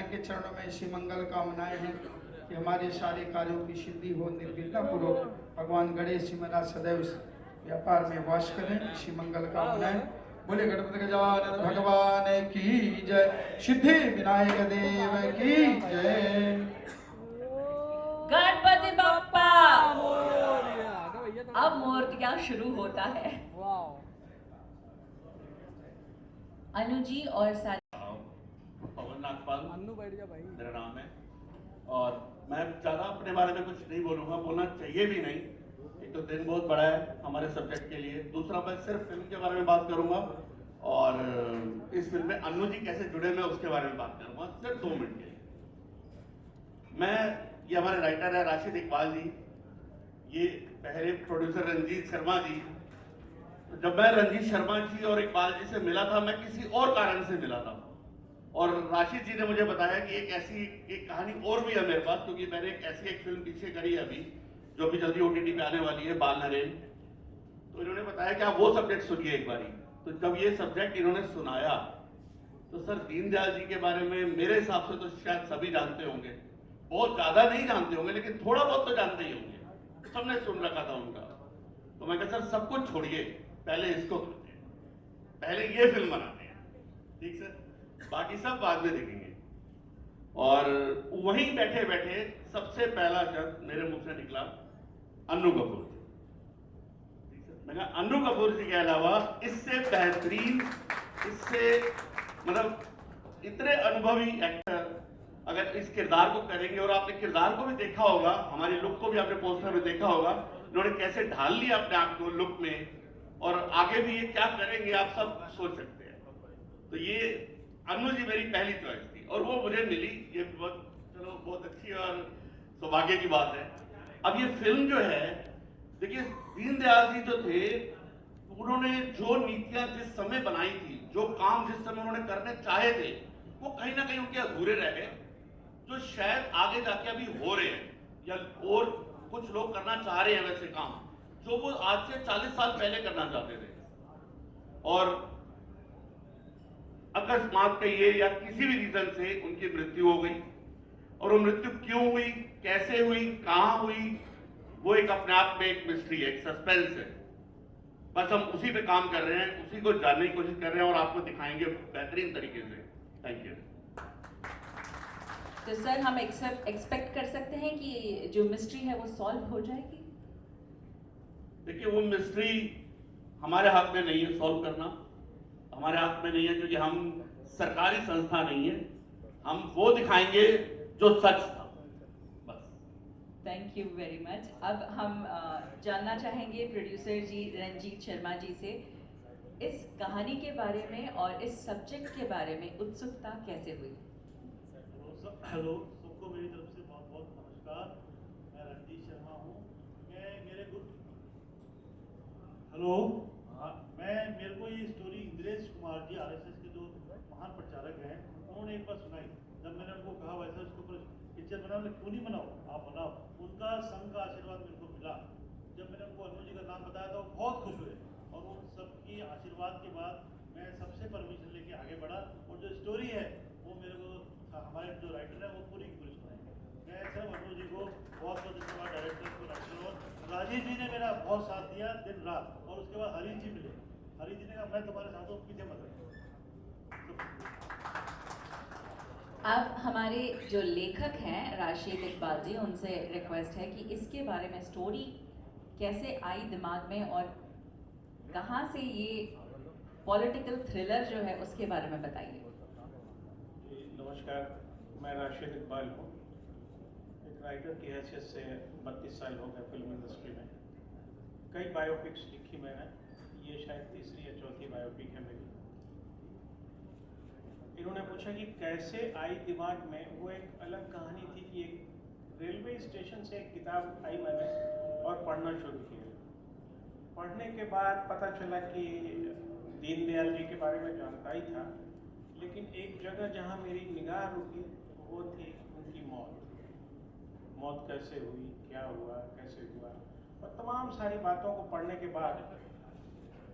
विनायक के चरणों में ऐसी मंगल कामनाएं हैं कि हमारे सारे कार्यों की सिद्धि हो, निर्विघ्न पूर्वक भगवान गणेश जी महाराज सदैव इस व्यापार में वास करें। ऐसी मंगल कामनाएं। बोले गणपति गजानन भगवान की जय, सिद्धि विनायक देव की जय। गणपति बप्पा। अब मूर्तियां शुरू होता है। अनु जी और साथ पवन नागपाल मेरा नाम है, और मैं ज़्यादा अपने बारे में कुछ नहीं बोलूँगा, बोलना चाहिए भी नहीं। एक तो दिन बहुत बड़ा है हमारे सब्जेक्ट के लिए, दूसरा मैं सिर्फ फिल्म के बारे में बात करूँगा और इस फिल्म में अन्नू जी कैसे जुड़े मैं उसके बारे में बात करूँगा सिर्फ 2 मिनट के लिए। ये हमारे राइटर है राशिद इकबाल जी, ये पहले प्रोड्यूसर रंजीत शर्मा जी। तो जब मैं रंजीत शर्मा जी और इकबाल जी से मिला था, मैं किसी और कारण से मिला था, और राशिद जी ने मुझे बताया कि एक ऐसी एक कहानी और भी है मेरे पास, क्योंकि मैंने एक ऐसी एक फिल्म पीछे करी है अभी जो भी जल्दी ओटीटी पे आने वाली है, बाल नरेन। तो इन्होंने बताया कि आप वो सब्जेक्ट सुनिए एक बारी। तो जब ये सब्जेक्ट इन्होंने सुनाया तो सर, दीनदयाल जी के बारे में मेरे हिसाब से तो शायद सभी जानते होंगे, बहुत ज्यादा नहीं जानते होंगे लेकिन थोड़ा बहुत तो जानते ही होंगे, सबने सुन रखा था उनका। तो मैं कहा सर, सब कुछ छोड़िए, पहले इसको करते हैं, पहले ये फिल्म बनाते हैं, ठीक सर, बाकी सब बाद में देखेंगे। और वहीं बैठे बैठे सबसे पहला शब्द मेरे मुख से निकला अन्नू कपूर जी। मैं कहा अन्नू कपूर जी के अलावा इससे बेहतरीन, इससे मतलब इतने अनुभवी एक्टर अगर इस किरदार को करेंगे, और आपने किरदार को भी देखा होगा, हमारी लुक को भी आपने पोस्टर में देखा होगा, इन्होंने कैसे ढाल लिया अपने आप को लुक में, और आगे भी ये क्या करेंगे आप सब सोच सकते हैं। तो ये अन्नू जी मेरी पहली चॉइस थी और वो मुझे मिली, ये बहुत अच्छी और सौभाग्य की बात है। अब ये फिल्म जो है, देखिए दीनदयाल जी जो थे, उन्होंने जो नीतियां जिस समय बनाई थी, जो काम जिस समय उन्होंने करने चाहे थे, वो कहीं ना कहीं उनके अधूरे रह गए, जो शायद आगे जाके अभी हो रहे हैं, या और कुछ लोग करना चाह रहे हैं वैसे काम जो वो आज से 40 साल पहले करना चाहते थे। और अकस्मात कहिए या किसी भी रीजन से उनकी मृत्यु हो गई, और वो मृत्यु क्यों हुई, कैसे हुई, कहां हुई, वो एक अपने आप में एक मिस्ट्री है, एक सस्पेंस है। बस हम उसी पे काम कर रहे हैं, उसी को जानने की कोशिश कर रहे हैं और आपको दिखाएंगे बेहतरीन तरीके से। Thank you. तो सर, हम एक्सपेक्ट कर सकते हैं कि जो मिस्ट्री है वो सॉल्व हो जाएगी? देखिए, वो मिस्ट्री हमारे हाथ में नहीं है सॉल्व करना, हमारे हाथ में नहीं है, क्योंकि हम सरकारी संस्था नहीं है। हम वो दिखाएंगे जो सच था, बस। Thank you very much. अब हम जानना चाहेंगे प्रोड्यूसर जी रंजीत शर्मा जी से इस कहानी के बारे में और इस सब्जेक्ट के बारे में उत्सुकता कैसे हुई? हेलो, सबको मेरी तरफ से बहुत बहुत नमस्कार। मैं रंजीत शर्मा हूँ। हेलो, मेरे को ये स्टोरी इंद्रेश कुमार जी आरएसएस के जो महान प्रचारक हैं, उन्होंने एक बार सुनाई। जब मैंने उनको कहा वैसा इसके ऊपर पिक्चर बनाओ, क्यों नहीं बनाओ, आप बनाओ। उनका संघ का आशीर्वाद मेरे को मिला। जब मैंने उनको अन्नू जी का नाम बताया था, वो बहुत खुश हुए, और उन सबकी आशीर्वाद के बाद मैं सबसे परमिशन लेके आगे बढ़ा, और जो स्टोरी है वो मेरे को हमारे जो राइटर है वो पूरी की पूरी सुनाई। मैं सिर्फ अन्नू जी को बहुत बहुत धन्यवाद, डायरेक्टर को, राइटर, और राजीव जी ने मेरा बहुत साथ दिया दिन रात। और उसके बाद हरीश जी मिले, हरीश जी ने कहा मैं तुम्हारे साथ हूँ, पीछे मत रहो। अब हमारे जो लेखक हैं राशिद इकबाल जी, उनसे रिक्वेस्ट है कि इसके बारे में स्टोरी कैसे आई दिमाग में और कहाँ से ये पॉलिटिकल थ्रिलर जो है उसके बारे में बताइए। नमस्कार, मैं राशिद इकबाल हूँ। एक राइटर की हैसियत से 32 साल हो गए फिल्म इंडस्ट्री में। कई बायोपिक्स लिखी मैंने, ये शायद तीसरी या चौथी बायोपिक है मेरी। इन्होंने पूछा कि कैसे आई दिमाग में, वो एक अलग कहानी थी कि एक रेलवे स्टेशन से एक किताब आई मैंने और पढ़ना शुरू किया। पढ़ने के बाद पता चला कि दीनदयाल जी के बारे में जानता ही था, लेकिन एक जगह जहाँ मेरी निगाह रुकी वो थी उनकी मौत। मौत कैसे हुई, क्या हुआ, कैसे हुआ, और तमाम सारी बातों को पढ़ने के बाद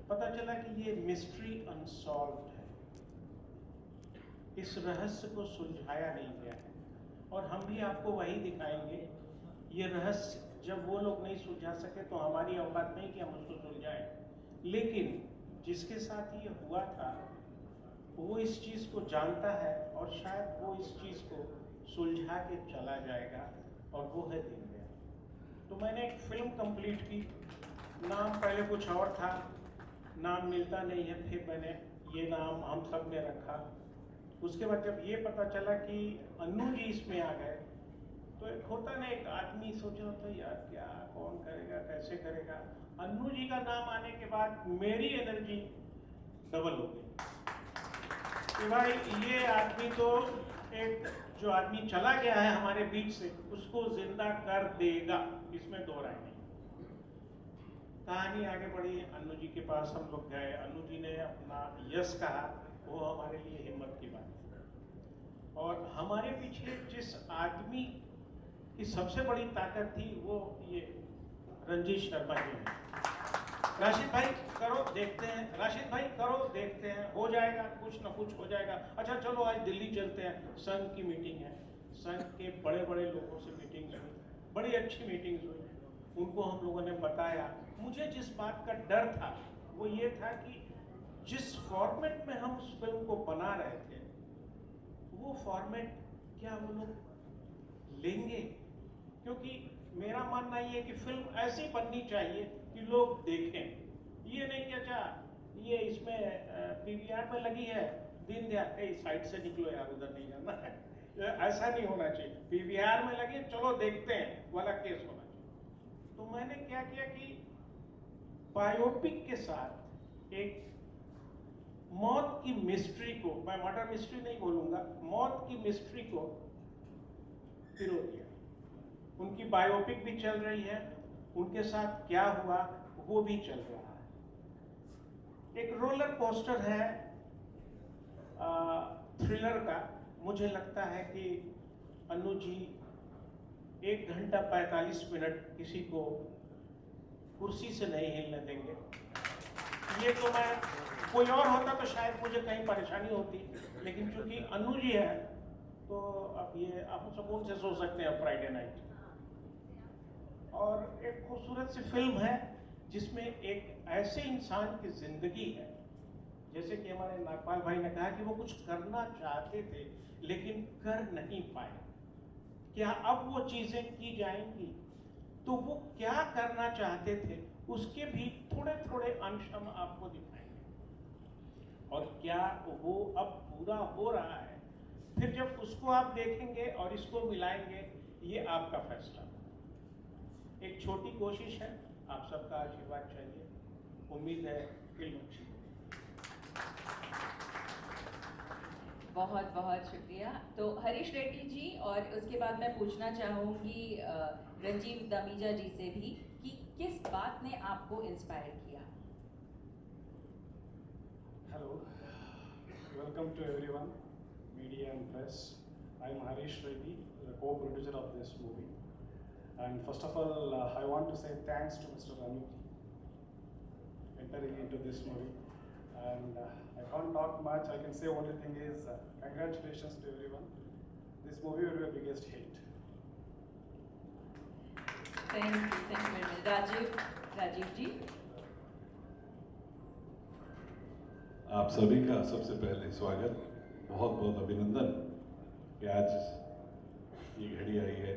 पता चला कि ये मिस्ट्री अनसॉल्व्ड है। इस रहस्य को सुलझाया नहीं गया है, और हम भी आपको वही दिखाएंगे। ये रहस्य जब वो लोग नहीं सुलझा सके तो हमारी औकात नहीं कि हम उसको सुलझाएं, लेकिन जिसके साथ ये हुआ था वो इस चीज़ को जानता है और शायद वो इस चीज़ को सुलझा के चला जाएगा, और वो है दीनदयाल। तो मैंने एक फिल्म कंप्लीट की, नाम पहले कुछ और था, नाम मिलता नहीं है, फिर मैंने ये नाम हम सब ने रखा। उसके बाद जब ये पता चला कि अन्नू जी इसमें आ गए, तो एक होता ना, एक आदमी सोच रहा था यार क्या कौन करेगा, कैसे करेगा। अन्नू जी का नाम आने के बाद मेरी एनर्जी डबल हो गई कि भाई ये आदमी तो, एक जो आदमी चला गया है हमारे बीच से, उसको जिंदा कर देगा, इसमें दो राय नहीं। कहानी आगे बढ़ी, अन्नू जी के पास हम लोग गए, अन्नू जी ने अपना यस कहा, वो हमारे लिए हिम्मत की बात है। और हमारे पीछे जिस आदमी की सबसे बड़ी ताकत थी वो ये रंजीत शर्मा जी हैं। राशिद भाई करो देखते हैं, राशिद भाई करो देखते हैं, हो जाएगा, कुछ ना कुछ हो जाएगा। अच्छा चलो आज दिल्ली चलते हैं, संघ की मीटिंग है, संघ के बड़े बड़े लोगों से मीटिंग हुई, बड़ी अच्छी मीटिंग्स हुई, उनको हम लोगों ने बताया। मुझे जिस बात का डर था वो ये था कि जिस फॉर्मेट में हम उस फिल्म को बना रहे थे, वो फॉर्मेट क्या वो लोग लेंगे, क्योंकि मेरा मानना ये है कि फिल्म ऐसी बननी चाहिए कि लोग देखें। ये नहीं कि अच्छा ये इसमें पीवीआर में लगी है, दीनदयाल साइड से निकलो यार, उधर नहीं जाना है, ऐसा नहीं होना चाहिए। पीवीआर में लगी चलो देखते हैं वाला केस होना चाहिए। तो मैंने क्या किया कि बायोपिक के साथ एक मौत की मिस्ट्री को, मैं मर्डर मिस्ट्री नहीं बोलूंगा, मौत की मिस्ट्री को पिरो दिया। उनकी बायोपिक भी चल रही है, उनके साथ क्या हुआ वो भी चल रहा है। एक रोलर कोस्टर है थ्रिलर का। मुझे लगता है कि अन्नू जी 1 घंटा 45 मिनट किसी को कुर्सी से नहीं हिलने देंगे। ये तो मैं, कोई और होता तो शायद मुझे कहीं परेशानी होती, लेकिन चूंकि अन्नू जी है तो अब ये आप सुकून से सो सकते हैं फ्राइडे नाइट। और एक खूबसूरत सी फिल्म है जिसमें एक ऐसे इंसान की जिंदगी है, जैसे कि हमारे नागपाल भाई ने कहा कि वो कुछ करना चाहते थे लेकिन कर नहीं पाए। क्या अब वो चीजें की जाएंगी? तो वो क्या करना चाहते थे उसके भी थोड़े थोड़े अंश हम आपको दिखाएंगे, और क्या वो अब पूरा हो रहा है। फिर जब उसको आप देखेंगे और इसको मिलाएंगे, ये आपका फैसला। एक छोटी कोशिश है, आप सबका आशीर्वाद चाहिए, उम्मीद है फिल्म अच्छी। बहुत बहुत शुक्रिया। तो हरीश रेड्डी जी, और उसके बाद मैं पूछना चाहूँगी रंजीव दमीजा जी से भी कि किस बात ने आपको इंस्पायर किया। Hello, welcome to everyone, media and press. I am Harish Reddy, the co-producer of this movie. And first of all, I want to say thanks to Mr. Anuj entering into this movie. And I can't talk much. I can say only thing is congratulations to everyone. This movie will be a biggest hit. Thank you very much. Rajiv ji. आप सभी का सबसे पहले स्वागत, बहुत बहुत अभिनंदन कि आज ये घड़ी आई है।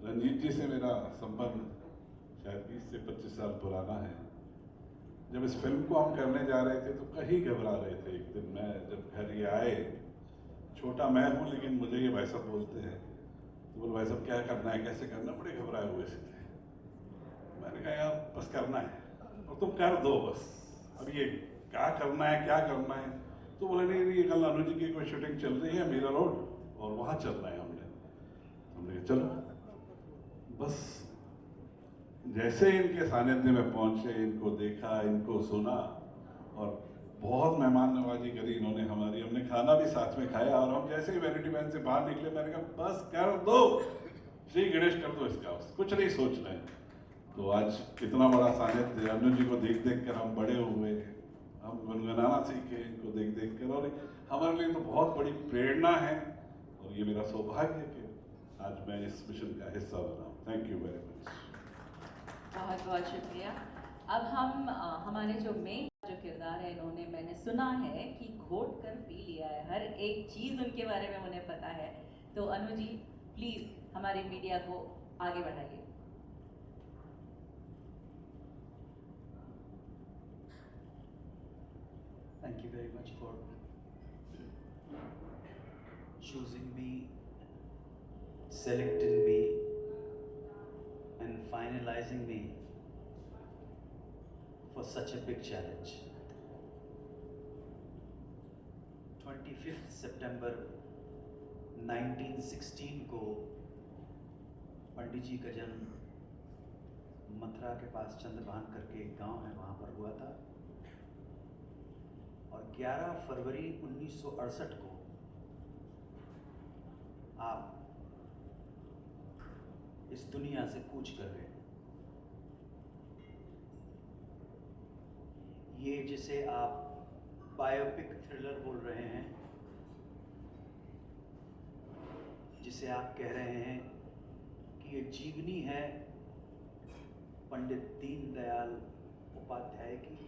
रंजीत जी से मेरा संबंध शायद 20 से 25 साल पुराना है। जब इस फिल्म को हम करने जा रहे थे तो कहीं घबरा रहे थे। एक दिन मैं जब घर ये आए, छोटा मैं हूँ लेकिन मुझे ये भाई साहब बोलते हैं, तो बोले भाई साहब क्या करना है, कैसे करना, बड़े घबराए हुए से थे। मैंने कहा यार बस करना है और तुम कर दो बस, अब ये क्या करना है क्या करना है। तो बोले नहीं नहीं, कल अनु जी की कोई शूटिंग चल रही है मीरा रोड और वहाँ चलना है। हमने कहा चलो। बस जैसे इनके सानिध्य में पहुंचे, इनको देखा, इनको सुना और बहुत मेहमान नवाजी करी इन्होंने हमारी। हमने खाना भी साथ में खाया और हम जैसे ही वैनिटी वैन से बाहर निकले मैंने कहा बस कर दो, श्री गणेश कर दो इसका, कुछ नहीं सोच रहे। तो आज कितना बड़ा सानिध्य, अनु जी को देख देख कर हम बड़े हुए, हम गुनगुनाना सीखे इनको देख देख कर, और हमारे लिए तो बहुत बड़ी प्रेरणा है, और ये मेरा सौभाग्य है कि आज मैं इस मिशन का हिस्सा बना हूँ। Thank you very much. बहुत बहुत शुक्रिया। अब हम हमारे जो मेन जो किरदार है, इन्होंने मैंने सुना है कि घोट कर पी लिया है, हर एक चीज़ उनके बारे में उन्हें पता है। तो अनु जी प्लीज़ हमारी मीडिया को आगे बढ़ाइए। Thank you very much for choosing me, selecting me, and finalizing me for such a big challenge. 25th September 1916 को पंडित जी का जन्म मथुरा के पास चंद्रभान करके एक गांव है, वहां पर हुआ था। और 11 फरवरी 1968 को आप इस दुनिया से कूच कर गए। ये जिसे आप बायोपिक थ्रिलर बोल रहे हैं, जिसे आप कह रहे हैं कि ये जीवनी है पंडित दीनदयाल उपाध्याय की।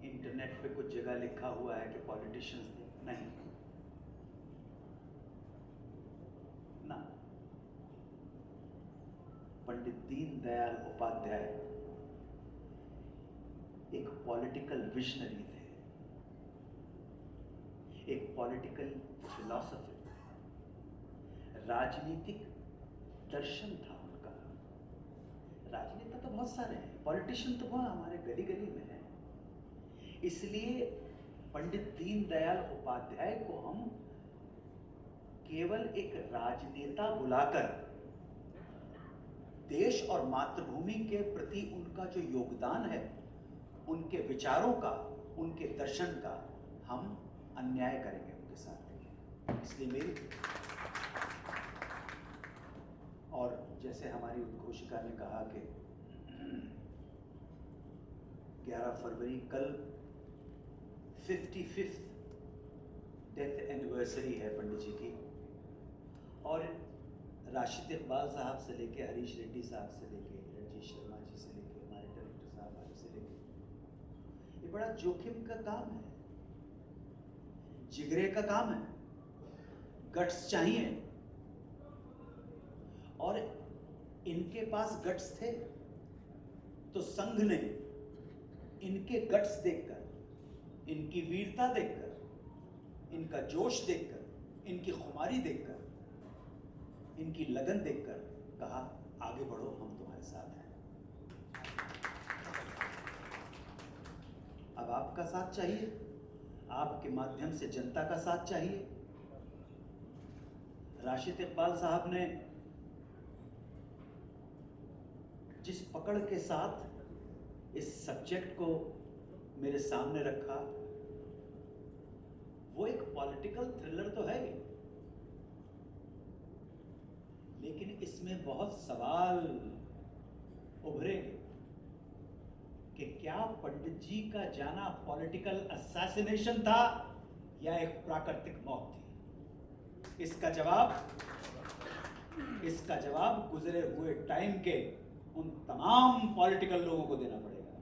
इंटरनेट पे कुछ जगह लिखा हुआ है कि पॉलिटिशियंस थे, नहीं ना। पंडित दीनदयाल उपाध्याय एक पॉलिटिकल विजनरी थे, एक पॉलिटिकल फिलॉसफी, राजनीतिक दर्शन था उनका। राजनेता तो बहुत सारे हैं, पॉलिटिशियन तो बहुत हमारे गली गली में है। इसलिए पंडित दीनदयाल उपाध्याय को हम केवल एक राजनेता बुलाकर देश और मातृभूमि के प्रति उनका जो योगदान है, उनके विचारों का, उनके दर्शन का हम अन्याय करेंगे उनके साथ। इसलिए मेरी, और जैसे हमारी उद्घोषिका ने कहा कि 11 फरवरी कल 55th डेथ एनिवर्सरी है पंडित जी की, और राशिद इकबाल साहब से लेके हरीश रेड्डी साहब से लेके रंजीत शर्मा जी से लेके हमारे डायरेक्टर साहब आदि से लेके, ये बड़ा जोखिम का काम है, जिगरे का काम है, गट्स चाहिए। और इनके पास गट्स थे तो संघ ने इनके गट्स देखकर, इनकी वीरता देखकर, इनका जोश देखकर, इनकी खुमारी देखकर, इनकी लगन देखकर कहा आगे बढ़ो, हम तुम्हारे साथ हैं। अब आपका साथ चाहिए, आपके माध्यम से जनता का साथ चाहिए। राशिद इकबाल साहब ने जिस पकड़ के साथ इस सब्जेक्ट को मेरे सामने रखा, वो एक पॉलिटिकल थ्रिलर तो है ही, लेकिन इसमें बहुत सवाल उभरेंगे कि क्या पंडित जी का जाना पॉलिटिकल असैसिनेशन था या एक प्राकृतिक मौत थी। इसका जवाब गुजरे हुए टाइम के उन तमाम पॉलिटिकल लोगों को देना पड़ेगा,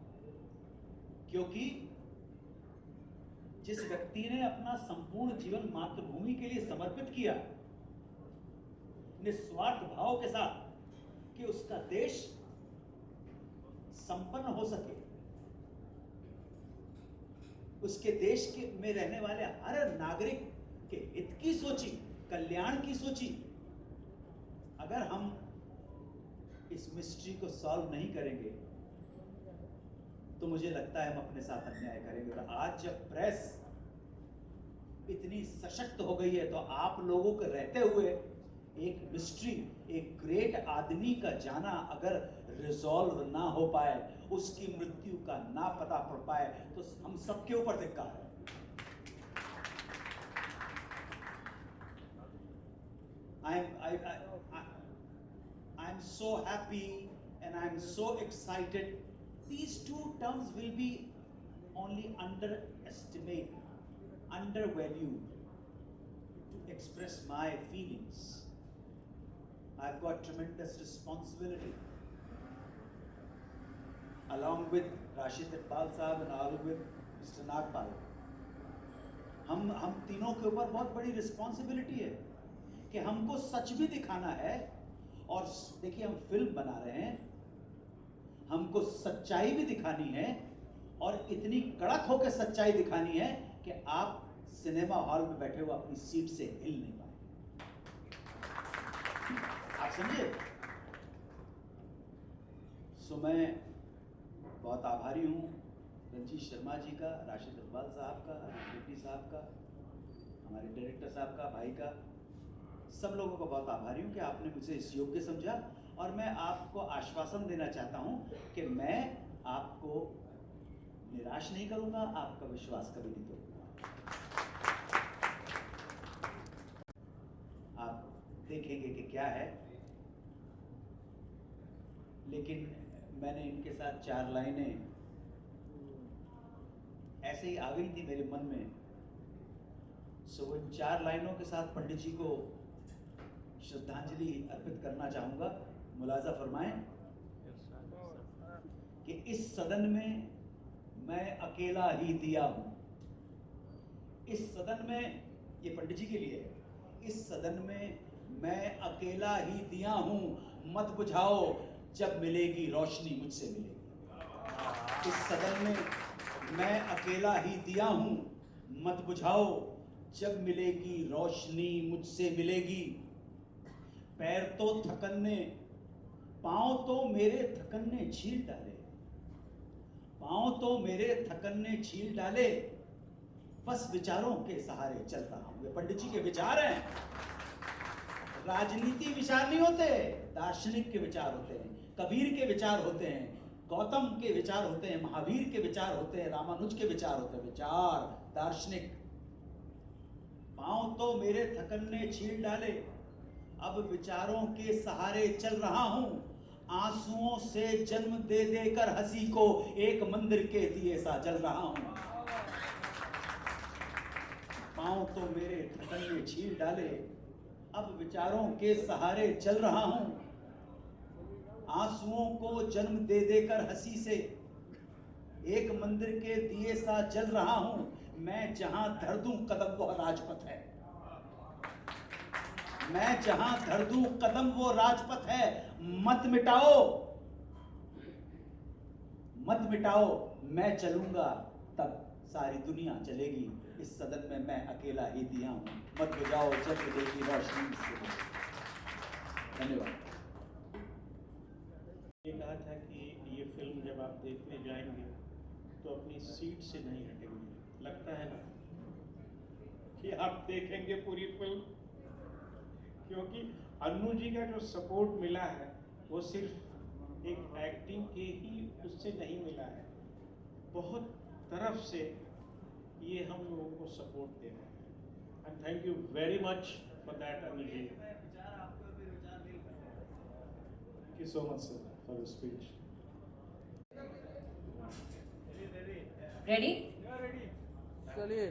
क्योंकि जिस व्यक्ति ने अपना संपूर्ण जीवन मातृभूमि के लिए समर्पित किया, निस्वार्थ भाव के साथ, कि उसका देश संपन्न हो सके, उसके देश के में रहने वाले हर नागरिक के हित की सोची, कल्याण की सोची, अगर हम इस मिस्ट्री को सॉल्व नहीं करेंगे तो मुझे लगता है हम अपने साथ अन्याय करेंगे। और आज जब प्रेस इतनी सशक्त हो गई है, तो आप लोगों के रहते हुए एक मिस्ट्री, एक ग्रेट आदमी का जाना अगर रिजॉल्व ना हो पाए, उसकी मृत्यु का ना पता पड़ पाए, तो हम सबके ऊपर धिक्कार है। I'm so happy and I'm so excited these two terms will be only undervalued to express my feelings. I've got tremendous responsibility along with Rashid Iqbal Sahab and along with Mr. Nagpal. हम तीनों के ऊपर बहुत बड़ी responsibility है कि हमको सच भी दिखाना है, और देखिए हम फिल्म बना रहे हैं, हमको सच्चाई भी दिखानी है, और इतनी कड़क होकर सच्चाई दिखानी है कि आप सिनेमा हॉल में बैठे हुए अपनी सीट से हिल नहीं पाए। आप समझे? सो मैं बहुत आभारी हूँ रंजीत शर्मा जी का, राशिद इकबाल साहब का, रेड्डी साहब का, हमारे डायरेक्टर साहब का, भाई का, सब लोगों को बहुत आभारी हूँ कि आपने मुझे इस योग्य समझा। और मैं आपको आश्वासन देना चाहता हूँ कि मैं आपको निराश नहीं करूँगा, आपका विश्वास कभी नहीं तोड़ूंगा। आप देखेंगे कि क्या है, लेकिन मैंने इनके साथ 4 लाइनें ऐसे ही आ गई थी मेरे मन में। सो इन 4 लाइनों के साथ पंडित जी को श्रद्धांजलि अर्पित करना चाहूंगा। मुलाजा फरमाएं कि इस सदन में मैं अकेला ही दिया हूं। इस सदन में, ये पंडित जी के लिए है, इस सदन में मैं अकेला ही दिया हूं, मत बुझाओ जब मिलेगी रोशनी मुझसे मिलेगी। इस सदन में मैं अकेला ही दिया हूं, मत बुझाओ जब मिलेगी रोशनी मुझसे मिलेगी। पैर तो थकन ने, पांव तो मेरे थकन ने छील डाले, पांव तो मेरे थकन ने छील डाले, बस विचारों के सहारे चल रहा हूं। ये पंडित जी के विचार हैं। राजनीति विचार नहीं होते, दार्शनिक के विचार होते हैं, कबीर के विचार होते हैं, गौतम के विचार होते हैं, महावीर के विचार होते हैं, रामानुज के विचार होते हैं। विचार दार्शनिक। पांव तो मेरे थकन ने छील डाले, अब विचारों के सहारे चल रहा हूं। आंसुओं से जन्म दे देकर हंसी को एक मंदिर के दिए सा जल रहा हूं। पांव तो मेरे थकन ने छील डाले, अब विचारों के सहारे चल रहा हूं। आंसुओं को जन्म दे देकर हंसी से एक मंदिर के दिए सा जल रहा हूं। मैं जहां धर दूं कदम वो राजपथ है, मैं जहां धर दूं कदम वो राजपथ है। मत मिटाओ, मत मिटाओ, मैं चलूंगा तब सारी दुनिया चलेगी। इस सदन में मैं अकेला ही दिया हूं, मत बुझाओ जब मिलेगी रोशनी से। धन्यवाद। ये कहा था कि ये फिल्म जब आप देखने जाएंगे तो अपनी सीट से नहीं हटेंगे। लगता है ना कि आप देखेंगे पूरी फिल्म, क्योंकि अन्नू जी का जो सपोर्ट मिला है वो सिर्फ एक एक्टिंग के ही उससे नहीं मिला है, बहुत तरफ से ये हम लोगों को सपोर्ट दे रहे हैं। And thank you very much for that Annu ji. Thank you so much, sir, for the speech. Ready? चलिए।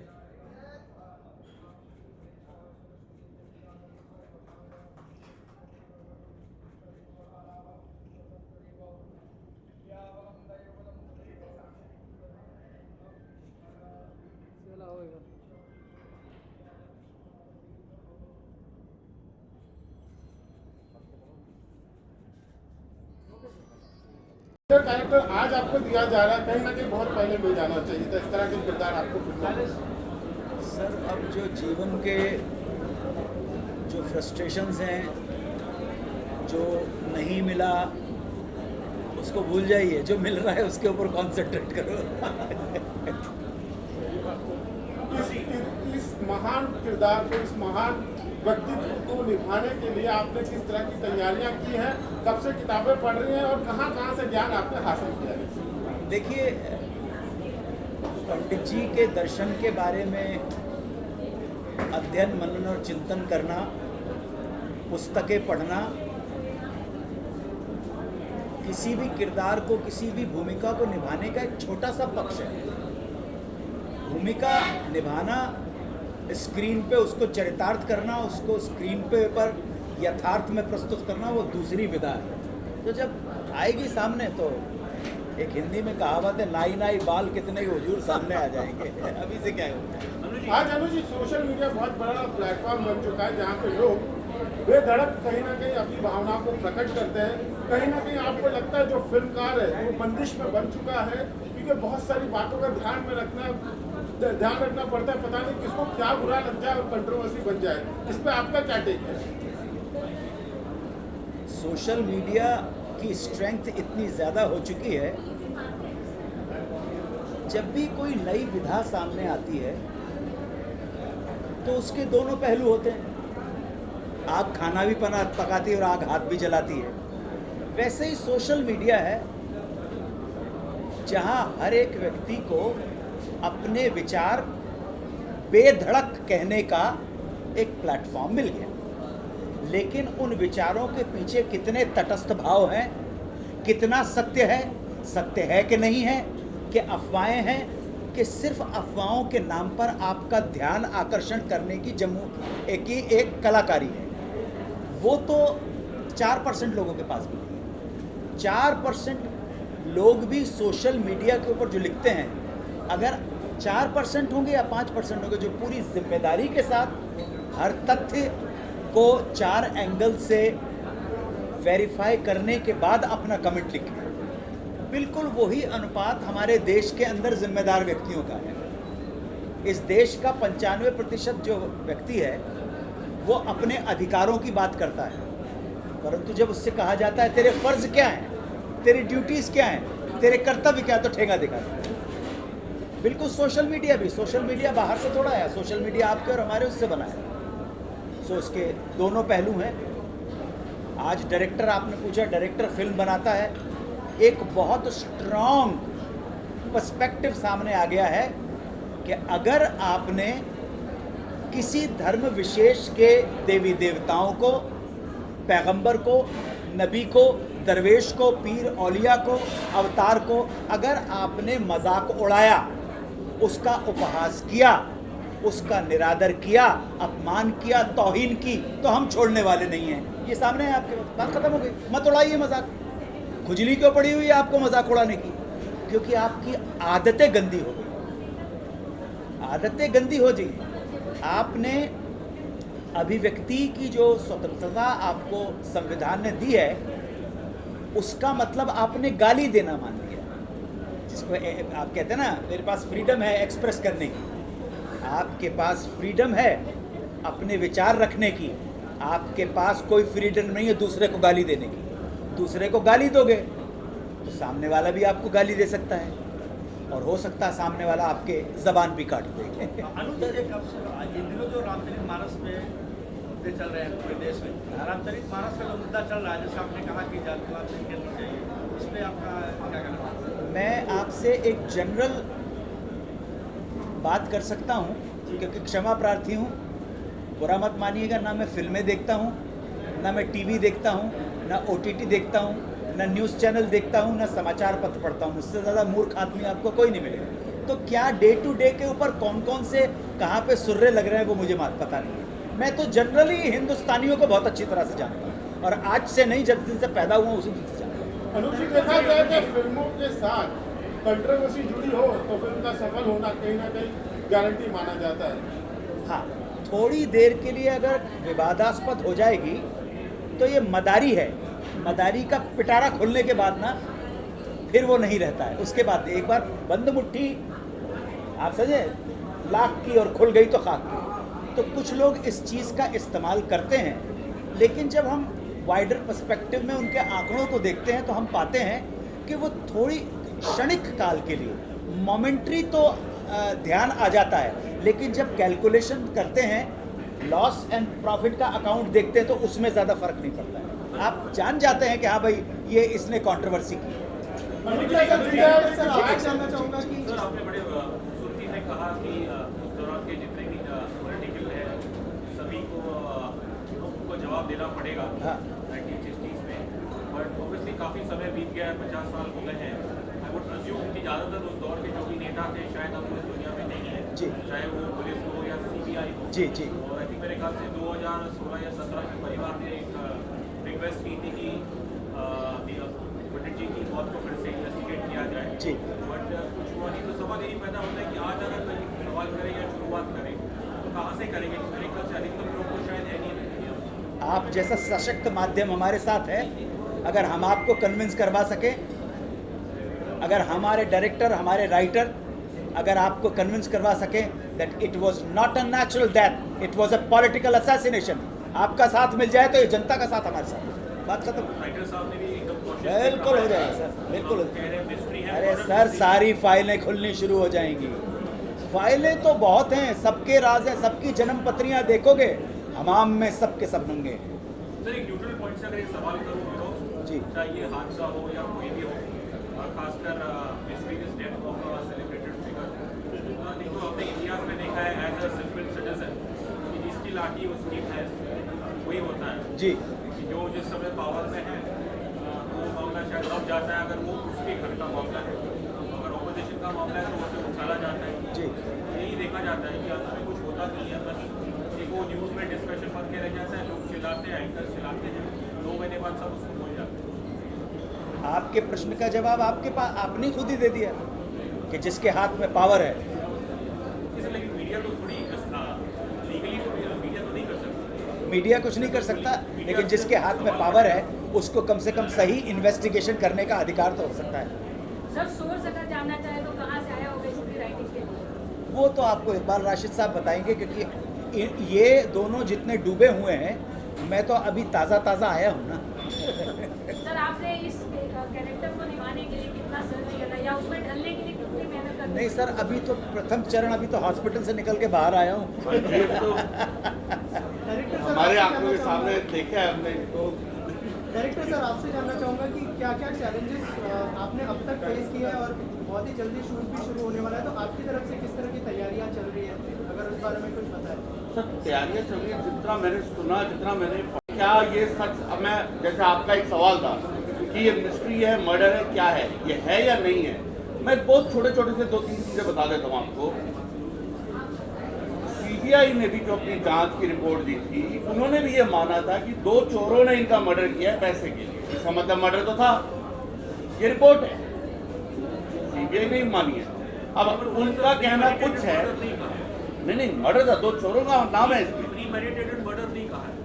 कैरेक्टर आज आपको दिया जा रहा है, कहीं ना कहीं बहुत पहले मिल जाना चाहिए था। इस तरह के किरदार आपको सर, अब जो जीवन के जो फ्रस्ट्रेशंस हैं, जो नहीं मिला उसको भूल जाइए, जो मिल रहा है उसके ऊपर कॉन्सेंट्रेट करो। इस महान किरदार को, इस महान व्यक्तित्व को निभाने के लिए आपने किस तरह की तैयारियां की हैं, कब से किताबें पढ़ रही हैं और कहां से ज्ञान आपने हासिल किया है? देखिए, पंडित जी के दर्शन के बारे में अध्ययन, मनन और चिंतन करना, पुस्तकें पढ़ना, किसी भी किरदार को, किसी भी भूमिका को निभाने का एक छोटा सा पक्ष है। भूमिका निभाना, स्क्रीन पे उसको चरितार्थ करना, उसको स्क्रीन पे पर यथार्थ में प्रस्तुत करना, वो दूसरी विधा है। तो जब आएगी सामने तो एक हिंदी में कहावत है, नाई नाई बाल कितने ही हुजूर सामने आ जाएंगे। अभी से क्या है। आज अनुज जी, सोशल मीडिया बहुत बड़ा प्लेटफॉर्म बन चुका है जहाँ पे लोग बेधड़क कहीं ना कहीं अपनी भावनाओं को प्रकट करते हैं। कहीं ना कहीं आपको लगता है जो फिल्मकार है वो बंदिश में बन चुका है, क्योंकि बहुत सारी बातों का ध्यान रखना पड़ता है। पता नहीं किसको क्या बुरा लग जाए और कंट्रोवर्सी बन जाए। इस पर आपका क्या टेक है? सोशल मीडिया की स्ट्रेंथ इतनी ज़्यादा हो चुकी है, जब भी कोई नई विधा सामने आती है तो उसके दोनों पहलू होते हैं। आग खाना भी पकाती है और आग हाथ भी जलाती है। वैसे ही सोशल मीडिया है, जहां हर एक व्यक्ति को अपने विचार बेधड़क कहने का एक प्लेटफॉर्म मिल गया। लेकिन उन विचारों के पीछे कितने तटस्थ भाव हैं, कितना सत्य है कि नहीं है, कि अफवाहें हैं, कि सिर्फ अफवाहों के नाम पर आपका ध्यान आकर्षण करने की एक कलाकारी है। वो तो 4% लोगों के पास भी है। 4% लोग भी सोशल मीडिया के ऊपर जो लिखते हैं, अगर 4% होंगे या 5% होंगे जो पूरी जिम्मेदारी के साथ हर तथ्य को 4 एंगल से वेरीफाई करने के बाद अपना कमेंट लिखें, बिल्कुल वही अनुपात हमारे देश के अंदर जिम्मेदार व्यक्तियों का है। इस देश का 95% जो व्यक्ति है वो अपने अधिकारों की बात करता है, परंतु जब उससे कहा जाता है तेरे फर्ज क्या हैं, तेरी ड्यूटीज़ क्या हैं, तेरे कर्तव्य क्या, तो ठेंगा दिखाता है। बिल्कुल सोशल मीडिया बाहर से थोड़ा है, सोशल मीडिया आपके और हमारे उससे बना है। सो उसके दोनों पहलू हैं। आज डायरेक्टर, आपने पूछा, डायरेक्टर फिल्म बनाता है, एक बहुत स्ट्रॉन्ग पर्सपेक्टिव सामने आ गया है कि अगर आपने किसी धर्म विशेष के देवी देवताओं को, पैगंबर को, नबी को, दरवेश को, पीर औलिया को, अवतार को अगर आपने मजाक उड़ाया, उसका उपहास किया, उसका निरादर किया, अपमान किया, तौहीन की, तो हम छोड़ने वाले नहीं हैं। ये सामने है आपके, बात खत्म हो गई। मत उड़ाइए मजाक। खुजली क्यों पड़ी हुई है आपको मजाक उड़ाने की? क्योंकि आपकी आदतें गंदी हो गई। आदतें गंदी हो गई। आपने अभिव्यक्ति की जो स्वतंत्रता आपको संविधान ने दी है, उसका मतलब आपने गाली देना मान लिया। जिसको आप कहते हैं ना, मेरे पास फ्रीडम है एक्सप्रेस करने की। आपके पास फ्रीडम है अपने विचार रखने की, आपके पास कोई फ्रीडम नहीं है दूसरे को गाली देने की। दूसरे को गाली दोगे तो सामने वाला भी आपको गाली दे सकता है, और हो सकता है सामने वाला आपके ज़बान भी काट दे। अनुज जी, इन दिनों जो रामचरितमानस पे मुद्दे चल रहे हैं पूरे देश में, रामचरितमानस का जो मुद्दा चल रहा है, जैसे आपने कहा कि जाति पात नहीं करनी चाहिए, इस पर आपका क्या कहना है? मैं आपसे एक जनरल बात कर सकता हूँ, क्योंकि क्षमा प्रार्थी हूँ, बुरा मत मानिएगा। ना मैं फिल्में देखता हूँ, ना मैं टीवी देखता हूँ, ना OTT देखता हूँ, ना न्यूज़ चैनल देखता हूँ, ना समाचार पत्र पढ़ता हूँ। मुझसे ज़्यादा मूर्ख आदमी आपको कोई नहीं मिलेगा। तो क्या डे टू डे के ऊपर कौन कौन से कहाँ पे सुर्रे लग रहे हैं वो मुझे पता नहीं है। मैं तो जनरली हिंदुस्तानियों को बहुत अच्छी तरह से जानता हूँ, और आज से नहीं, जब दिन से पैदा हुआ उसी दिन से जानता हूँ। अनुज जी, देखा जाए कि फिल्मों के साथ कंट्रोवर्सी जुड़ी हो तो फिल्म का सफल होना कहीं ना कहीं गारंटी माना जाता है। हाँ, थोड़ी देर के लिए अगर विवादास्पद हो जाएगी तो ये मदारी है। मदारी का पिटारा खुलने के बाद ना फिर वो नहीं रहता है। उसके बाद एक बार बंद मुट्ठी, आप समझे, लाख की और खुल गई तो खाक की। तो कुछ लोग इस चीज़ का इस्तेमाल करते हैं, लेकिन जब हम वाइडर पर्सपेक्टिव में उनके आंकड़ों को देखते हैं तो हम पाते हैं कि वो थोड़ी क्षणिक काल के लिए मोमेंट्री तो ध्यान आ जाता है, लेकिन जब कैलकुलेशन करते हैं, लॉस एंड प्रॉफिट का अकाउंट देखते हैं तो उसमें ज़्यादा फर्क नहीं पड़ता है। आप जान जाते हैं कि हाँ भाई ये इसने कंट्रोवर्सी की। जानना चाहूँगा कि सर, आपने बड़े खूबसूरती से कहा कि उस दौरान के जितने भी पॉलिटिकल है सभी को जवाब देना पड़ेगा 1960s में, बट ऑब्वियसली काफ़ी समय बीत गया है, 50 साल हो गए हैं। आई वुड अज्यूम कि ज़्यादातर उस दौर के जो भी नेता थे शायद अब इस दुनिया में नहीं है, चाहे वो पुलिस हो या CBI हो। जी जी। और आई थिंक मेरे ख्याल से 2016 या 17 में परिवार ने एक रिक्वेस्ट की थी कि पंडित जी की मौत को फिर से इन्वेस्टिगेट किया जाए जी। बट कुछ हुआ नहीं। तो सवाल यही पैदा होता है कि आज अगर कोई सवाल करें या शुरुआत करें तो कहाँ से करेंगे? मेरे ख्याल से अधिकतर लोग तो शायद है नहीं। आप जैसा सशक्त माध्यम हमारे साथ है, अगर हम आपको कन्विंस करवा सके, अगर हमारे डायरेक्टर, हमारे राइटर अगर आपको कन्विंस करवा सके that it was not a natural death, it was a political assassination, आपका साथ मिल जाए तो ये जनता का साथ हमारे साथ, बात खत्म। राइटर साहब ने भी एकदम बिल्कुल हो जाएगा सर, बिल्कुल। अरे सर, सारी फाइलें खुलनी शुरू हो जाएंगी। फाइलें तो बहुत हैं, सबके राज हैं, सबकी जन्म पत्रियां देखोगे, हमाम में सबके सब नंगे। सर एक न्यूट्रल पॉइंट से अगर एक सवाल करूँ जी, चाहे ये हादसा हो या कोई भी हो, और खासकर mysterious death of a celebrated figure, नहीं तो अपने इतिहास में देखा है एज अ सिंपल सिटीजन कि जिसकी लाठी उसकी भैंस, वही होता है जी, कि जो जिस समय पावर में है वो मामला शायद अब जाता है अगर वो उसके घर का मामला है, अगर ऑपोजिशन का मामला है तो उसे उछाला जाता है। जी, यही देखा जाता है कि अंत में कुछ होता नहीं है, बस एक वो न्यूज़ में डिस्कशन बन के रह जाता है, लोग चिल्लाते हैं, एंकर्स चिल्लाते हैं, 2 महीने बाद सब उसको भूल जाते हैं। आपके प्रश्न का जवाब आपके पास आपने खुद ही दे दिया कि जिसके हाथ में पावर है। इसलिए लेकिन मीडिया तो थोड़ी लीगली तो मीडिया तो नहीं कर सकती। मीडिया कुछ नहीं कर सकता, लेकिन जिसके हाथ में पावर है उसको कम से कम सही इन्वेस्टिगेशन करने का अधिकार तो हो सकता है। सर सोर्स अगर जानना चाहे तो कहाँ से आया होगा इसकी राइटिंग के लिए? वो तो आपको इकबाल राशिद साहब बताएंगे, क्योंकि ये दोनों जितने डूबे हुए हैं, मैं तो अभी ताज़ा आया हूँ ना। सर आपने इस कैरेक्टर को निभाने के लिए कितना सर्च किया था या उसमें ढलने के लिए कितनी मेहनत करनी? नहीं सर, अभी तो प्रथम चरण, अभी तो हॉस्पिटल से निकल के बाहर आया हूँ। हमारे आंखों के सामने देखा है हमने तो। डायरेक्टर सर, आपसे जानना चाहूँगा कि क्या क्या चैलेंजेस आपने अब तक फेस किए हैं और बहुत ही जल्दी शूट भी शुरू होने वाला है, तो आपकी तरफ से किस तरह की तैयारियाँ चल रही हैं, अगर उस बारे में कुछ बताएं। सर तैयारियाँ चल रही है, जितना मैंने सुना, जितना मैंने, क्या ये सच, अब मैं जैसे आपका एक सवाल था कि ये मिस्ट्री है, मर्डर है, क्या है, ये है या नहीं है, मैं बहुत छोटे छोटे से 2-3 चीज़ें बता देता हूँ आपको। CBI ने भी जो अपनी जांच की रिपोर्ट दी थी, उन्होंने भी ये माना था कि 2 चोरों ने इनका मर्डर किया है पैसे के लिए। इसका मतलब मर्डर तो था, ये रिपोर्ट है, CBI ने ही मानी है। अब उनका कहना कुछ है, नहीं मर्डर था, 2 चोरों का नाम है इसमें। प्रीमेडिटेटेड मर्डर नहीं कहा है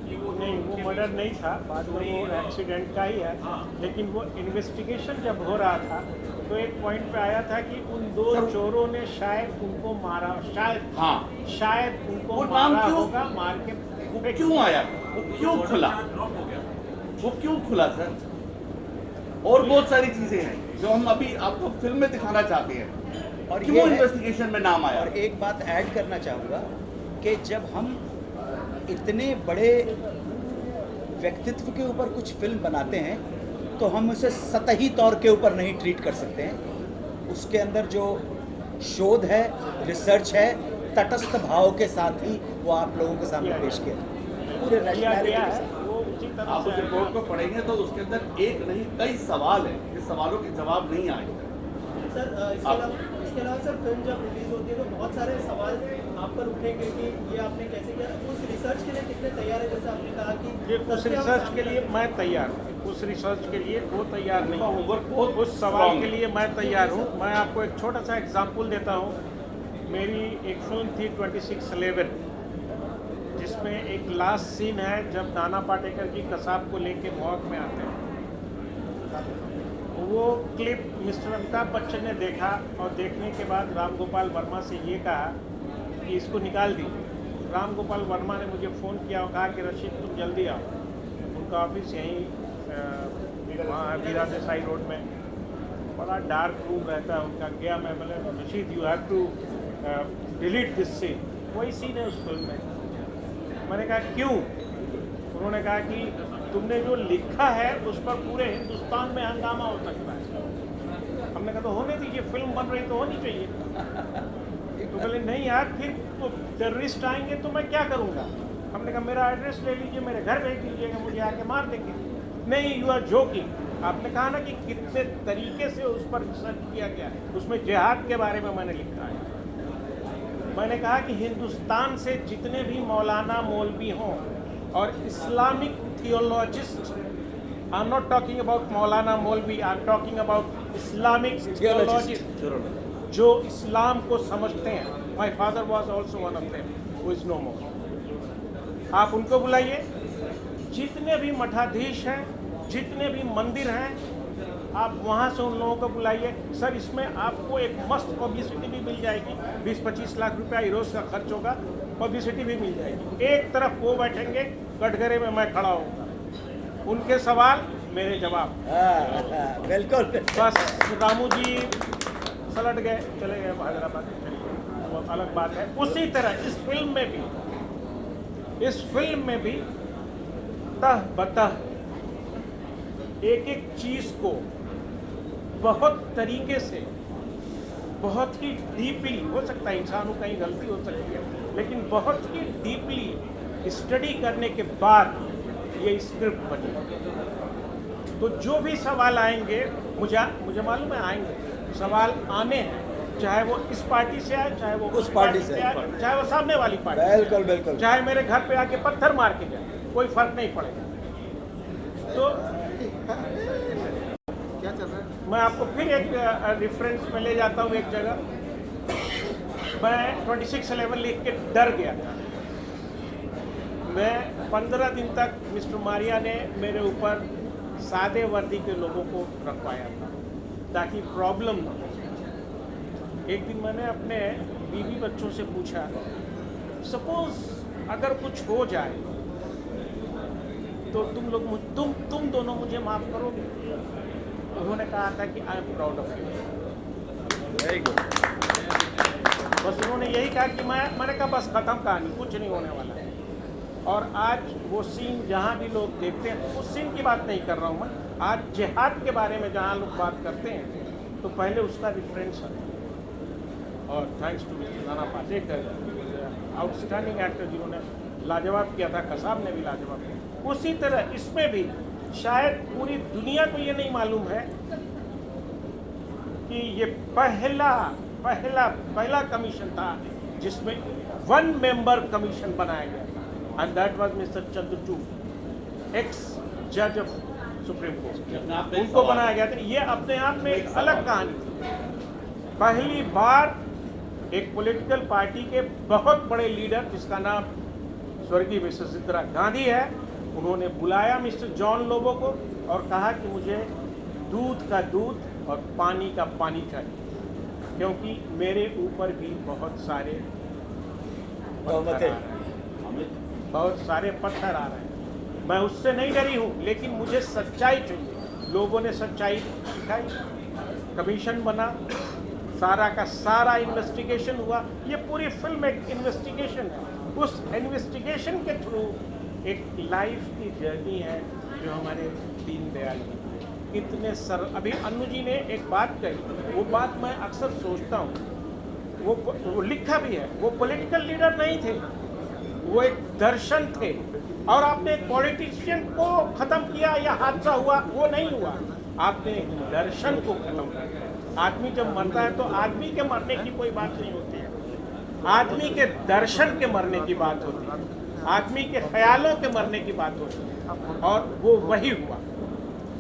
कि वो नहीं, वो मर्डर नहीं था, बाद में वो एक्सीडेंट का ही है। लेकिन वो इन्वेस्टिगेशन जब हो रहा था तो एक पॉइंट पे आया था कि उन 2 चोरों ने शायद उनको मारा, शायद उनको मारा होगा, मार के वो क्यों आया, वो क्यों खुला, वो क्यों खुला सर? और बहुत सारी चीजें हैं जो हम अभी आपको फिल्म में दिखाना चाहते हैं, और क्यों इन्वेस्टिगेशन में नाम आया। और एक बात ऐड करना चाहूँगा कि जब हम इतने बड़े व्यक्तित्व के ऊपर कुछ फिल्म बनाते हैं तो हम उसे सतही तौर के ऊपर नहीं ट्रीट कर सकते हैं। उसके अंदर जो शोध है, रिसर्च है, तटस्थ भाव के साथ ही वो आप लोगों के सामने पेश किया पूरे रैशनैलिटी के साथ। आप उस रिपोर्ट को पढ़ेंगे तो उसके अंदर एक नहीं कई सवाल हैं, जिस सवालों के जवाब नहीं आए। सर इसके अलावा सर, फिल्म जब रिलीज होती है तो बहुत सारे सवाल आप पर उठेंगे कि ये आपने कैसे किया, उस रिसर्च के लिए कितने तैयार है? जैसे आपने कहा कि उस रिसर्च के लिए मैं तैयार हूँ, उस रिसर्च के लिए वो तैयार नहीं हूँ, उस सवाल के लिए मैं तैयार हूँ। मैं आपको एक छोटा सा एग्जाम्पल देता हूँ। मेरी एक फिल्म थी 26/11, जिसमें एक लास्ट सीन है जब नाना पाटेकर जी कसाब को लेके मॉर्ग में आते हैं। वो क्लिप मिस्टर अमिताभ बच्चन ने देखा और देखने के बाद राम गोपाल वर्मा से ये कहा कि इसको निकाल दी। राम गोपाल वर्मा ने मुझे फ़ोन किया और कहा कि रशीद तुम जल्दी आओ। उनका ऑफिस यहीं वहाँ है वीरा देसाई रोड में, बड़ा डार्क रूम रहता है उनका। गया मैं, बोले Rashid you have to delete this scene. वही सीन है उस फिल्म में। मैंने कहा क्यों? उन्होंने कहा कि तुमने जो लिखा है उस पर पूरे हिंदुस्तान में हंगामा हो सकता है। हमने कहा तो होने दीजिए, फिल्म बन रही तो होनी चाहिए। तो बोले नहीं यार, फिर तो टेररिस्ट आएंगे तो मैं क्या करूँगा। हमने कहा मेरा एड्रेस ले लीजिए, मेरे घर भेज दीजिएगा, मुझे आके मार देंगे। नहीं, यू आर जोकिंग। आपने कहा ना कि कितने तरीके से उस पर रिसर्च किया गया है, उसमें जिहाद के बारे में मैंने लिखा है। मैंने कहा कि हिंदुस्तान से जितने भी मौलाना मौलवी हों और Islamic theologist, I am not talking about मौलाना मौलवी, I am talking about Islamic theologist जो इस्लाम को समझते हैं। My father was also one of them who is no more. आप उनको बुलाइए, जितने भी मठाधीश हैं, जितने भी मंदिर हैं, आप वहाँ से उन लोगों को बुलाइए। सर, इसमें आपको एक मस्त पब्लिसिटी भी मिल जाएगी, 20-25 लाख रुपया रोज़ का खर्च होगा, पब्लिसिटी भी मिल जाएगी। एक तरफ वो बैठेंगे, कटघरे में मैं खड़ा होऊंगा, उनके सवाल मेरे जवाब। बिल्कुल। बस रामू जी सलट गए, चले गए हैदराबाद, वो अलग बात है। उसी तरह इस फिल्म में भी तह बतह एक एक चीज़ को बहुत तरीके से, बहुत ही डीपली, हो सकता है इंसान को कहीं गलती हो सकती है, लेकिन बहुत ही डीपली स्टडी करने के बाद ये स्क्रिप्ट बनी। तो जो भी सवाल आएंगे, मुझे मालूम है आएंगे सवाल, आने हैं, चाहे वो इस पार्टी से आए, चाहे वो उस पार्टी से आए, चाहे वो सामने वाली पार्टी, बिल्कुल बिल्कुल, चाहे मेरे घर पे आके पत्थर मार के जाए, कोई फर्क नहीं पड़ेगा। तो क्या चल रहा है? मैं आपको फिर एक रेफरेंस में ले जाता हूँ। एक जगह मैं 26/11 लिख के डर गया था। मैं 15 दिन तक मिस्टर मारिया ने मेरे ऊपर सादे वर्दी के लोगों को रखवाया था ताकि प्रॉब्लम ना हो। एक दिन मैंने अपने बीवी बच्चों से पूछा, सपोज अगर कुछ हो जाए तो तुम दोनों मुझे माफ़ करोगे? उन्होंने कहा था कि I am proud of you. Very good. बस उन्होंने यही कहा कि मैंने कहा बस ख़त्म कहानी, कुछ नहीं होने वाला है। और आज वो सीन जहाँ भी लोग देखते हैं, उस सीन की बात नहीं कर रहा हूँ मैं, आज जिहाद के बारे में जहाँ लोग बात करते हैं तो पहले उसका रेफरेंस आता है। और thanks to mister Nana Patekar, outstanding actor जिन्होंने लाजवाब किया था, कसाब ने भी लाजवाब किया। उसी तरह इसमें भी शायद पूरी दुनिया को ये नहीं मालूम है कि ये पहला कमीशन था जिसमें 1 मेंबर कमीशन बनाया गया था, and that was mister Chandrachud, x जज ऑफ सुप्रीम कोर्ट, उनको बनाया गया था। ये अपने आप में एक अलग कहानी थी। पहली बार एक पॉलिटिकल पार्टी के बहुत बड़े लीडर, जिसका नाम स्वर्गीय मिसेस इंदिरा गांधी है, उन्होंने बुलाया मिस्टर जॉन लोबो को और कहा कि मुझे दूध का दूध और पानी का पानी चाहिए, क्योंकि मेरे ऊपर भी बहुत सारे पत्थर आ रहे हैं। मैं उससे नहीं डरी हूँ, लेकिन मुझे सच्चाई चाहिए। लोगों ने सच्चाई दिखाई, कमीशन बना, सारा का सारा इन्वेस्टिगेशन हुआ। ये पूरी फिल्म एक इन्वेस्टिगेशन है। उस इन्वेस्टिगेशन के थ्रू एक लाइफ की जर्नी है जो हमारे दीनदयाल की। इतने अभी अन्नू जी ने एक बात कही, वो बात मैं अक्सर सोचता हूँ, वो लिखा भी है। वो पॉलिटिकल लीडर नहीं थे, वो एक दर्शन थे। और आपने एक पॉलिटिशियन को ख़त्म किया या हादसा हुआ, वो नहीं हुआ, आपने एक दर्शन को ख़त्म किया। आदमी जब मरता है तो आदमी के मरने की कोई बात नहीं होती है, आदमी के दर्शन के मरने की बात होती है, आदमी के ख्यालों के मरने की बात होती है। और वो वही हुआ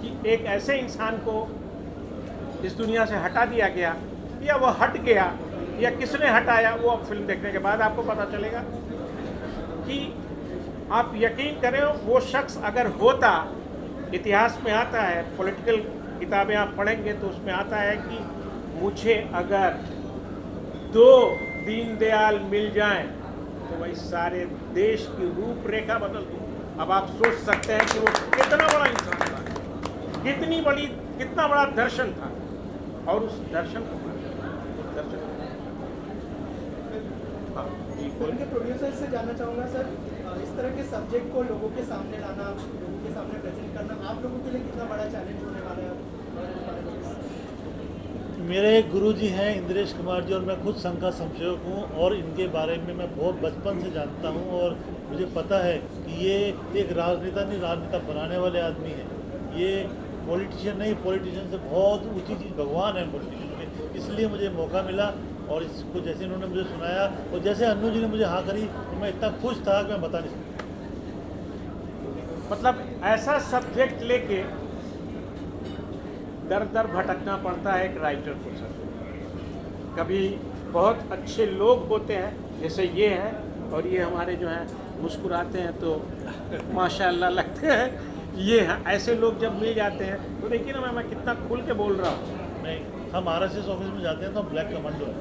कि एक ऐसे इंसान को इस दुनिया से हटा दिया गया, या वो हट गया, या किसने हटाया, वो अब फिल्म देखने के बाद आपको पता चलेगा। कि आप यकीन करें, वो शख्स अगर होता, इतिहास में आता है, पॉलिटिकल किताबें आप पढ़ेंगे तो उसमें आता है कि मुझे अगर 2 दीनदयाल मिल जाएं तो वही सारे देश की रूपरेखा बदल दूँ। अब आप सोच सकते हैं कि वो कितना बड़ा इंसान था, कितना बड़ा दर्शन था। और उस दर्शन को फिल्म के प्रोड्यूसर से जानना चाहूँगा सर, इस तरह के सब्जेक्ट को लोगों के सामने लाना, लोगों के सामने प्रेजेंट करना आप लोगों के लिए कितना बड़ा चैलेंज होने वाला है? मेरे गुरुजी हैं इंद्रेश कुमार जी, और मैं खुद संघ का संशोधक हूँ, और इनके बारे में मैं बहुत बचपन से जानता हूँ, और मुझे पता है कि ये एक राजनेता नहीं, राजनेता बनाने वाले आदमी हैं। ये पॉलिटिशियन नहीं, पॉलिटिशियन से बहुत ऊंची चीज़ भगवान है पॉलिटिशियन में। इसलिए मुझे मौका मिला और इसको जैसे इन्होंने मुझे सुनाया और जैसे अन्नू जी ने मुझे हाँ करी तो मैं इतना खुश था कि मैं बता नहीं सकता। मतलब ऐसा सब्जेक्ट लेके दर दर भटकना पड़ता है एक राइटर को सर। कभी बहुत अच्छे लोग होते हैं जैसे ये हैं और ये हमारे जो हैं मुस्कुराते हैं तो माशाल्लाह लगते हैं, ये हैं ऐसे लोग जब मिल जाते हैं तो देखिए ना मैं कितना खुल के बोल रहा हूँ। नहीं, हम RSS ऑफिस में जाते हैं तो हम ब्लैक कमांडो है।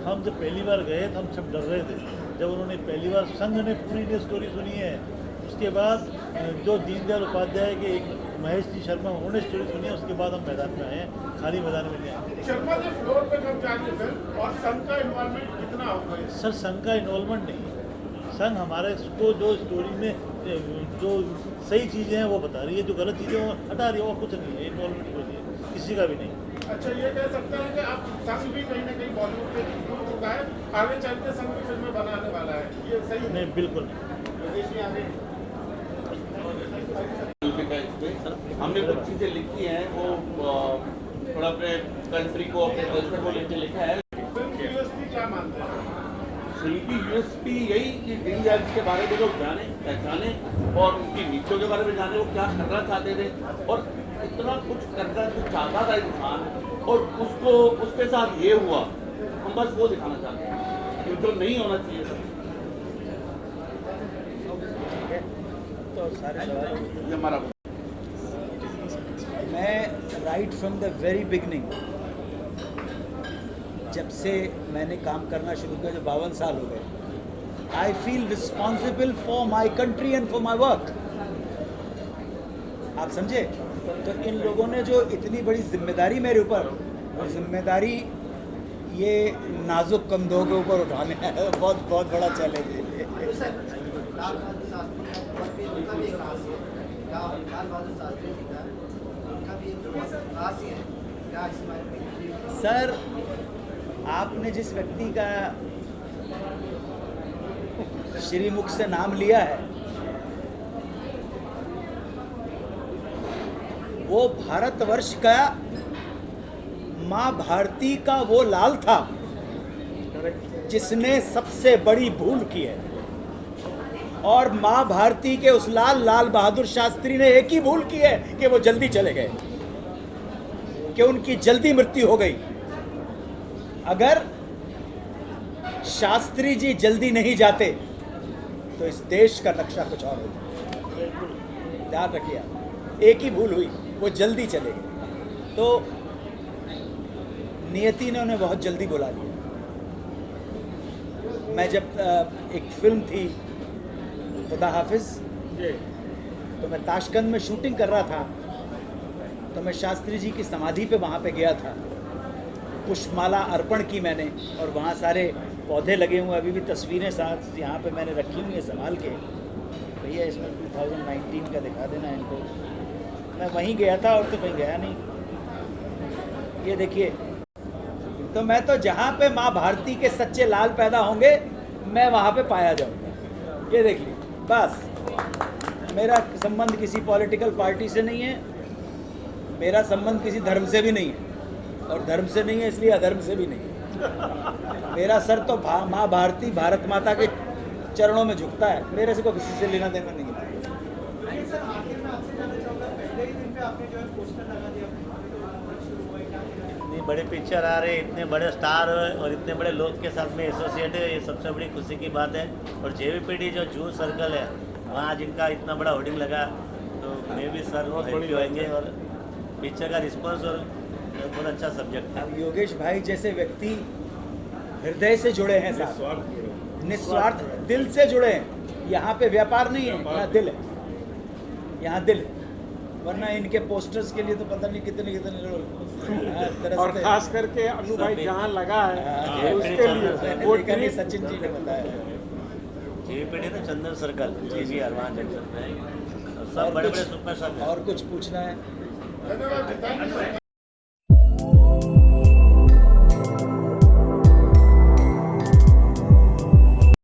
हम जब पहली बार गए तो हम सब डर रहे थे। जब उन्होंने पहली बार संघ ने पूरी स्टोरी सुनी है, उसके बाद जो दीनदयाल उपाध्याय के एक महेश जी शर्मा उन्होंने स्टोरी सुनी है, उसके बाद हम मैदान में आए हैं, खाली मैदान में नहीं आए। शर्मा जी फ्लोर पे कब जाएंगे फिर और संघ का इन्वॉल्वमेंट कितना होगा? सर संघ का इन्वॉल्वमेंट नहीं, संघ हमारे को जो स्टोरी में जो सही चीज़ें हैं वो बता रही है, जो गलत चीज़ें वो हटा रही है, और कुछ नहीं है। इन्वॉल्वमेंट कोई नहीं है, किसी का भी नहीं। अच्छा, ये कह सकते हैं कि अब संघ भी कहीं ना कहीं बॉलीवुड के जुड़ चुका है, आगे चल के संघ भी फिल्में बनाने वाला है, ये सही है? नहीं, बिल्कुल नहीं। हमने कुछ चीज़ें लिखी हैं, वो थोड़ा अपने कंट्री को, अपने कल्चर को लेकर लिखा है। फिल्म की यूएसपी क्या मानते हैं? फिल्म की यूएसपी यही कि दीनदयाल जी के बारे में लोग जाने, पहचाने और उनकी नीतियों के बारे में जाने, वो क्या करना चाहते थे और इतना कुछ करना जो चाहता था इंसान और उसको उसके साथ ये हुआ, हम बस वो दिखाना चाहते हैं जो नहीं होना चाहिए था। तो सारे सवाल ये हमारा मैं right from the very beginning, जब से मैंने काम करना शुरू किया, जो 52 साल हो गए, I feel responsible for my country and for my work. आप समझे? तो इन लोगों ने जो इतनी बड़ी जिम्मेदारी मेरे ऊपर, वो जिम्मेदारी ये नाजुक कंधों के ऊपर उठाने है, बहुत बहुत बड़ा चैलेंज है। सर, आपने जिस व्यक्ति का श्रीमुख से नाम लिया है, वो भारतवर्ष का माँ भारती का वो लाल था जिसने सबसे बड़ी भूल की है, और माँ भारती के उस लाल बहादुर शास्त्री ने एक ही भूल की है कि वो जल्दी चले गए, कि उनकी जल्दी मृत्यु हो गई। अगर शास्त्री जी जल्दी नहीं जाते तो इस देश का नक्शा कुछ और होता। ध्यान रखिए, एक ही भूल हुई, वो जल्दी चले गए, तो नियति ने उन्हें बहुत जल्दी बुला लिया। मैं जब एक फिल्म थी खुदा हाफिज, तो मैं ताशकंद में शूटिंग कर रहा था, तो मैं शास्त्री जी की समाधि पे वहाँ पे गया था, पुष्पमाला अर्पण की मैंने, और वहाँ सारे पौधे लगे हुए, अभी भी तस्वीरें साथ यहाँ पे मैंने रखी हुई है संभाल के। भैया इसमें 2019 का दिखा देना इनको। मैं वहीं गया था और तो कहीं गया नहीं। ये देखिए, तो मैं तो जहाँ पे माँ भारती के सच्चे लाल पैदा होंगे, मैं वहाँ पे पाया जाऊँगा। ये देख लीजिए, बस मेरा संबंध किसी पॉलिटिकल पार्टी से नहीं है, मेरा संबंध किसी धर्म से भी नहीं है, और धर्म से नहीं है इसलिए अधर्म से भी नहीं है। मेरा सर तो माँ भारती, भारत माता के चरणों में झुकता है, मेरे से को किसी से लेना देना नहीं है। इतने बड़े पिक्चर आ रहे, इतने बड़े स्टार और इतने बड़े लोग के साथ में एसोसिएट है, ये सबसे बड़ी खुशी की बात है। और JVPD जो जूह सर्कल है, वहाँ जिनका इतना बड़ा होर्डिंग लगा, तो मैं भी सर हैप्पी होंगे। और पिक्चर का रिस्पॉन्स और बहुत अच्छा सब्जेक्ट है। अब योगेश भाई जैसे व्यक्ति हृदय से जुड़े हैं, निस्वार्थ दिल से जुड़े हैं। यहाँ पे व्यापार नहीं है, यहाँ दिल है, यहाँ दिल है। वरना इनके पोस्टर्स के लिए तो पता नहीं कितने लोग, और खास करके अनु भाई जहाँ लगा है उसके लिए सचिन जी ने बताया। JVPD तो चंदन सर्कल, जी अरमान जंक्शन में सब बड़े बड़े सुपर स्टार। और कुछ पूछना है?